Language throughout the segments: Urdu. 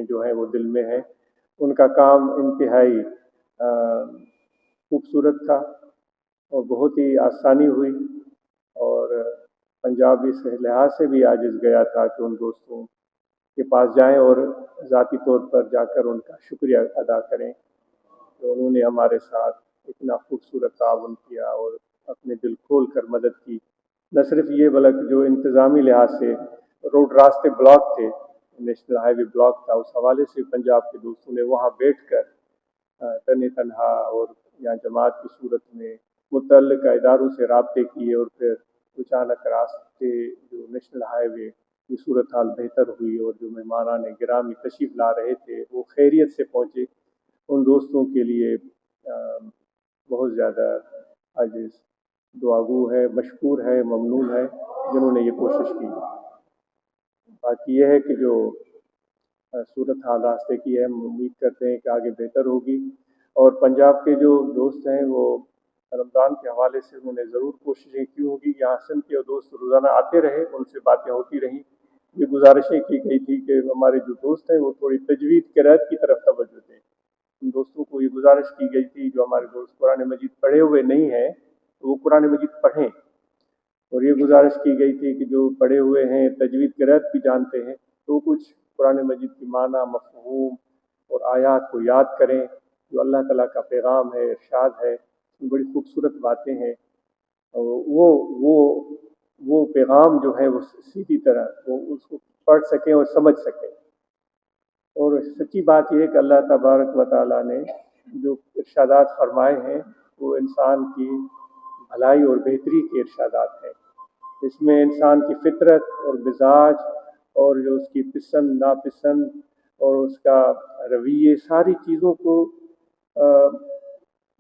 جو ہیں وہ دل میں ہیں۔ ان کا کام انتہائی خوبصورت تھا اور بہت ہی آسانی ہوئی، اور پنجاب اس لحاظ سے بھی عاجز گیا تھا کہ ان دوستوں کے پاس جائیں اور ذاتی طور پر جا کر ان کا شکریہ ادا کریں کہ انہوں نے ہمارے ساتھ اتنا خوبصورت تعاون کیا اور اپنے دل کھول کر مدد کی۔ نہ صرف یہ بلکہ جو انتظامی لحاظ سے روڈ راستے بلاک تھے، نیشنل ہائی وے بلاک تھا، اس حوالے سے پنجاب کے دوستوں نے وہاں بیٹھ کر تن تنہا اور یا جماعت کی صورت میں متعلقہ اداروں سے رابطے کیے، اور پھر اچانک راستے جو نیشنل ہائی وے کی صورتحال بہتر ہوئی اور جو مہمانان گرامی تشریف لا رہے تھے وہ خیریت سے پہنچے۔ ان دوستوں کے لیے بہت زیادہ عاجز دعاگو ہے، مشکور ہے، ممنون ہے جنہوں نے یہ کوشش کی۔ باقی یہ ہے کہ جو صورتحال راستے کی ہے، ہم امید کرتے ہیں کہ آگے بہتر ہوگی، اور پنجاب کے جو دوست ہیں وہ رمضان کے حوالے سے انہوں نے ضرور کوششیں کی ہوگی۔ یہاں سندھ کے دوست روزانہ آتے رہے، ان سے باتیں ہوتی رہیں، یہ گزارشیں کی گئی تھی کہ ہمارے جو دوست ہیں وہ تھوڑی تجوید قرأت کی طرف توجہ دیں۔ ان دوستوں کو یہ گزارش کی گئی تھی جو ہمارے دوست قرآن مجید پڑھے ہوئے نہیں ہیں تو وہ قرآن مجید پڑھیں، اور یہ گزارش کی گئی تھی کہ جو پڑھے ہوئے ہیں تجوید قرأت بھی جانتے ہیں تو کچھ قرآن مجید کی معنی، مفہوم اور آیات کو یاد کریں، جو اللہ تعالیٰ کا پیغام ہے، ارشاد ہے، بڑی خوبصورت باتیں ہیں، وہ پیغام جو ہے وہ سیدھی طرح وہ اس کو پڑھ سکیں اور سمجھ سکیں۔ اور سچی بات یہ ہے کہ اللہ تبارک و تعالیٰ نے جو ارشادات فرمائے ہیں وہ انسان کی بھلائی اور بہتری کے ارشادات ہیں۔ اس میں انسان کی فطرت اور مزاج اور جو اس کی پسند ناپسند اور اس کا رویے، ساری چیزوں کو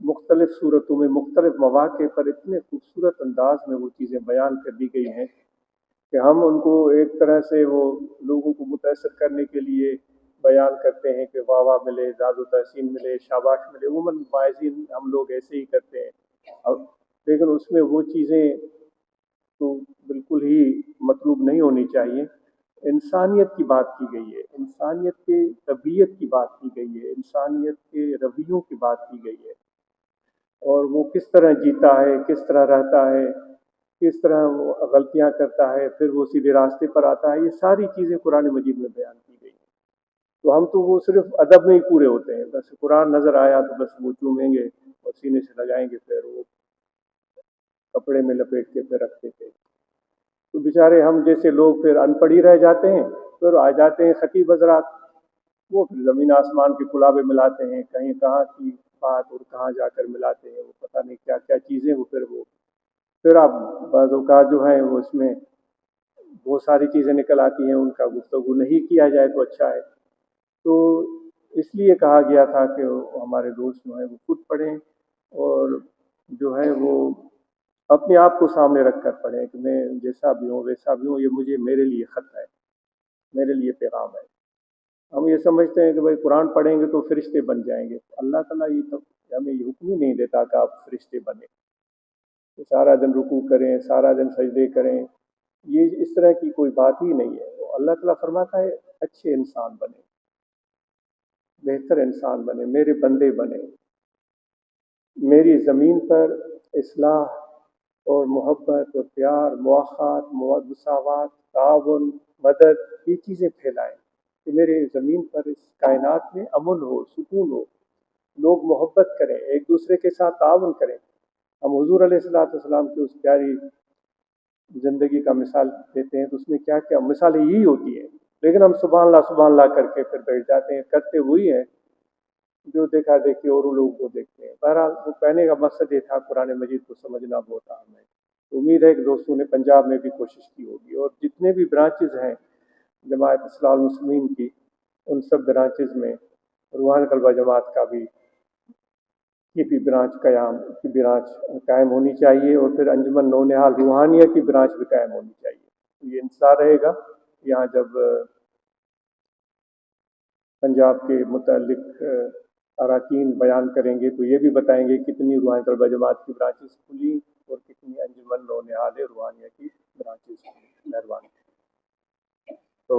مختلف صورتوں میں مختلف مواقع پر اتنے خوبصورت انداز میں وہ چیزیں بیان کر دی گئی ہیں کہ ہم ان کو ایک طرح سے وہ لوگوں کو متاثر کرنے کے لیے بیان کرتے ہیں کہ واہ واہ ملے، زاد و تحسین ملے، شاباش ملے۔ عموماً واعظین ہم لوگ ایسے ہی کرتے ہیں، لیکن اس میں وہ چیزیں تو بالکل ہی مطلوب نہیں ہونی چاہیے۔ انسانیت کی بات کی گئی ہے، انسانیت کے طبیعت کی بات کی گئی ہے، انسانیت کے رویوں کی بات کی گئی ہے، اور وہ کس طرح جیتا ہے، کس طرح رہتا ہے، کس طرح وہ غلطیاں کرتا ہے، پھر وہ سیدھے راستے پر آتا ہے، یہ ساری چیزیں قرآن مجید میں بیان کی گئی ہیں۔ تو ہم تو وہ صرف ادب میں ہی پورے ہوتے ہیں، بس قرآن نظر آیا تو بس وہ چومیں گے اور سینے سے لگائیں گے، پھر وہ کپڑے میں لپیٹ کے پھر رکھتے تھے۔ تو بیچارے ہم جیسے لوگ پھر ان پڑھ ہی رہ جاتے ہیں، پھر آ جاتے ہیں خطیب حضرات، وہ پھر زمین آسمان کے کلابے ملاتے ہیں، کہیں کہاں کی بات اور کہاں جا کر ملاتے ہیں، وہ پتہ نہیں کیا کیا چیزیں، وہ پھر آپ بعض اوقات جو ہیں وہ اس میں بہت ساری چیزیں نکل آتی ہیں، ان کا گفتگو نہیں کیا جائے تو اچھا ہے۔ تو اس لیے کہا گیا تھا کہ ہمارے دوست جو ہیں وہ خود پڑھیں، اور جو ہے وہ اپنے آپ کو سامنے رکھ کر پڑھیں کہ میں جیسا بھی ہوں ویسا بھی ہوں، یہ میرے لیے خط ہے، میرے لیے پیغام ہے۔ ہم یہ سمجھتے ہیں کہ بھائی قرآن پڑھیں گے تو فرشتے بن جائیں گے، اللہ تعالیٰ یہ تو ہمیں یہ حکم ہی نہیں دیتا کہ آپ فرشتے بنیں، کہ سارا دن رکوع کریں، سارا دن سجدے کریں، یہ اس طرح کی کوئی بات ہی نہیں ہے۔ اللہ تعالیٰ فرماتا ہے اچھے انسان بنے، بہتر انسان بنے، میرے بندے بنے، میری زمین پر اصلاح اور محبت اور پیار، مواخات، مساوات، تعاون، مدد، یہ چیزیں پھیلائیں کہ میرے زمین پر اس کائنات میں امن ہو، سکون ہو، لوگ محبت کریں، ایک دوسرے کے ساتھ تعاون کریں۔ ہم حضور علیہ السلام کی اس پیاری زندگی کا مثال دیتے ہیں تو اس میں کیا کیا مثالیں یہی ہوتی ہیں، لیکن ہم سبحان اللہ کر کے پھر بیٹھ جاتے ہیں، کرتے وہی ہیں جو دیکھا دیکھی اور لوگوں کو دیکھتے ہیں۔ بہرحال وہ کہنے کا مقصد یہ تھا قرآن مجید کو سمجھنا بہت اہم ہے۔ امید ہے کہ دوستوں نے پنجاب میں بھی کوشش کی ہوگی، اور جتنے بھی برانچز ہیں جماعت اصلاح المسلمین کی، ان سب برانچز میں روحانی طلبہ جماعت کا بھی کی برانچ قائم ہونی چاہیے، اور پھر انجمن نونہال روحانیہ کی برانچ بھی قائم ہونی چاہیے۔ یہ انتظار رہے گا یہاں جب پنجاب کے متعلق اراکین بیان کریں گے تو یہ بھی بتائیں گے کتنی روحانی طلبہ جماعت کی برانچز کھلی اور کتنی انجمن نونہال روحانیہ کی برانچز کھلی۔ مہربانی۔ تو